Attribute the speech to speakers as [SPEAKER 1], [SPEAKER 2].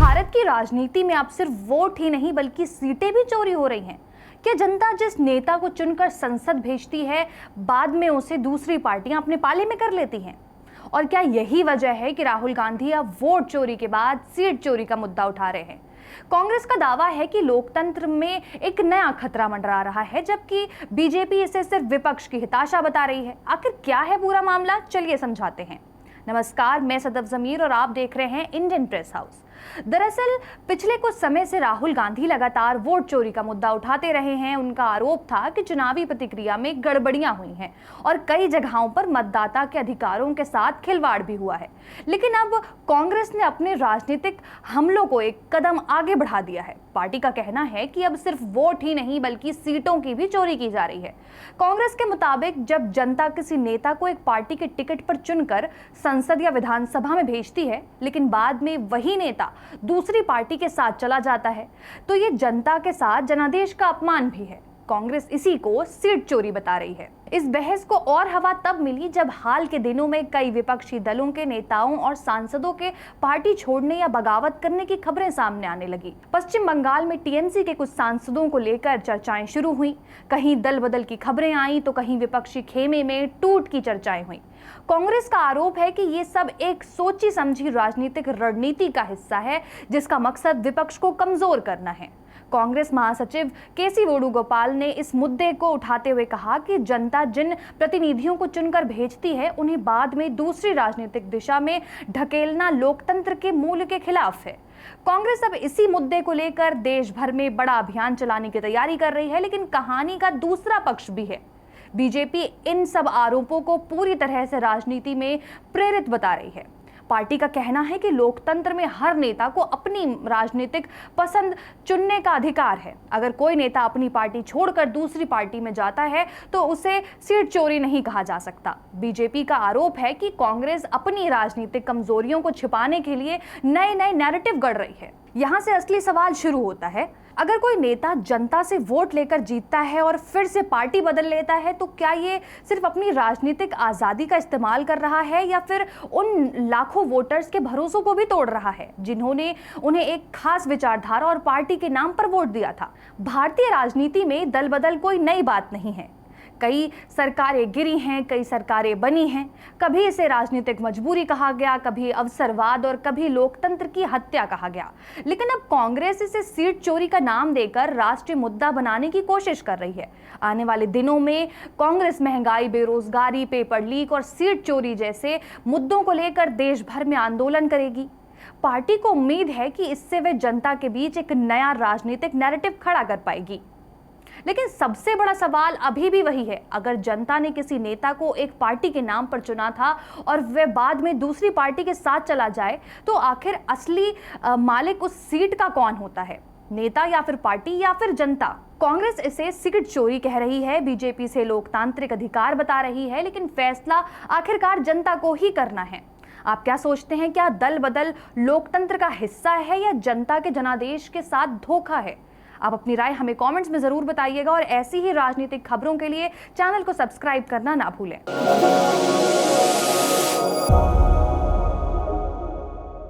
[SPEAKER 1] भारत की राजनीति में अब सिर्फ वोट ही नहीं बल्कि सीटें भी चोरी हो रही हैं। क्या जनता जिस नेता को चुनकर संसद भेजती है, बाद में उसे दूसरी पार्टियां अपने पाले में कर लेती हैं? और क्या यही वजह है कि राहुल गांधी अब वोट चोरी के बाद सीट चोरी का मुद्दा उठा रहे हैं? कांग्रेस का दावा है कि लोकतंत्र में एक नया खतरा मंडरा रहा है, जबकि बीजेपी इसे सिर्फ विपक्ष की हताशा बता रही है। आखिर क्या है पूरा मामला, चलिए समझाते हैं। नमस्कार, मैं सदफ जमीर और आप देख रहे हैं इंडियन प्रेस हाउस। दरअसल पिछले कुछ समय से राहुल गांधी लगातार वोट चोरी का मुद्दा उठाते रहे हैं। उनका आरोप था कि चुनावी प्रतिक्रिया में गड़बड़ियां हुई हैं और कई जगहों पर मतदाता के अधिकारों के साथ खिलवाड़ भी हुआ है। लेकिन अब कांग्रेस ने अपने राजनीतिक हमलों को एक कदम आगे बढ़ा दिया है। पार्टी का कहना है कि अब सिर्फ वोट ही नहीं बल्कि सीटों की भी चोरी की जा रही है। कांग्रेस के मुताबिक जब जनता किसी नेता को एक पार्टी के टिकट पर चुनकर संसद या विधानसभा में भेजती है, लेकिन बाद में वही नेता दूसरी पार्टी के साथ चला जाता है, तो ये जनता के साथ जनादेश का अपमान भी है। कांग्रेस इसी को सीट चोरी बता रही है। इस बहस को और हवा तब मिली जब हाल के दिनों में कई विपक्षी दलों के नेताओं और सांसदों के पार्टी छोड़ने या बगावत करने की खबरें सामने आने लगी। पश्चिम बंगाल में टीएमसी के कुछ सांसदों को लेकर चर्चाएं शुरू हुई। कहीं दल बदल की खबरें आई तो कहीं विपक्षी खेमे में टूट की चर्चाएं हुई। कांग्रेस का आरोप है कि ये सब एक सोची समझी राजनीतिक रणनीति का हिस्सा है, जिसका मकसद विपक्ष को कमजोर करना है। कांग्रेस महासचिव केसी वेणुगोपाल ने इस मुद्दे को उठाते हुए कहा कि जनता जिन प्रतिनिधियों को चुनकर भेजती है, उन्हें बाद में दूसरी राजनीतिक दिशा में ढकेलना लोकतंत्र के मूल के खिलाफ है। कांग्रेस अब इसी मुद्दे को लेकर देश भर में बड़ा अभियान चलाने की तैयारी कर रही है, लेकिन कहानी का दूसरा पक्ष भी है। बीजेपी इन सब आरोपों को पूरी तरह से राजनीति में प्रेरित बता रही है। पार्टी का कहना है कि लोकतंत्र में हर नेता को अपनी राजनीतिक पसंद चुनने का अधिकार है। अगर कोई नेता अपनी पार्टी छोड़कर दूसरी पार्टी में जाता है तो उसे सीट चोरी नहीं कहा जा सकता। बीजेपी का आरोप है कि कांग्रेस अपनी राजनीतिक कमजोरियों को छिपाने के लिए नए नए नैरेटिव गढ़ रही है। यहाँ से असली सवाल शुरू होता है, अगर कोई नेता जनता से वोट लेकर जीतता है और फिर से पार्टी बदल लेता है, तो क्या ये सिर्फ अपनी राजनीतिक आज़ादी का इस्तेमाल कर रहा है या फिर उन लाखों वोटर्स के भरोसों को भी तोड़ रहा है जिन्होंने उन्हें एक खास विचारधारा और पार्टी के नाम पर वोट दिया था? भारतीय राजनीति में दल बदल कोई नई बात नहीं है। कई सरकारें गिरी हैं, कई सरकारें बनी हैं। कभी इसे राजनीतिक मजबूरी कहा गया, कभी अवसरवाद और कभी लोकतंत्र की हत्या कहा गया। लेकिन अब कांग्रेस इसे सीट चोरी का नाम देकर राष्ट्रीय मुद्दा बनाने की कोशिश कर रही है। आने वाले दिनों में कांग्रेस महंगाई, बेरोजगारी, पेपर लीक और सीट चोरी जैसे मुद्दों को लेकर देश भर में आंदोलन करेगी। पार्टी को उम्मीद है कि इससे वे जनता के बीच एक नया राजनीतिक नैरेटिव खड़ा कर पाएगी। लेकिन सबसे बड़ा सवाल अभी भी वही है, अगर जनता ने किसी नेता को एक पार्टी के नाम पर चुना था और वह बाद में दूसरी पार्टी के साथ चला जाए, तो आखिर असली मालिक उस सीट का कौन होता है? नेता या फिर पार्टी या फिर जनता? कांग्रेस इसे सीट चोरी कह रही है, बीजेपी से लोकतांत्रिक अधिकार बता रही है, लेकिन फैसला आखिरकार जनता को ही करना है। आप क्या सोचते हैं, क्या दल बदल लोकतंत्र का हिस्सा है या जनता के जनादेश के साथ धोखा है? आप अपनी राय हमें कमेंट्स में जरूर बताइएगा और ऐसी ही राजनीतिक खबरों के लिए चैनल को सब्सक्राइब करना ना भूलें।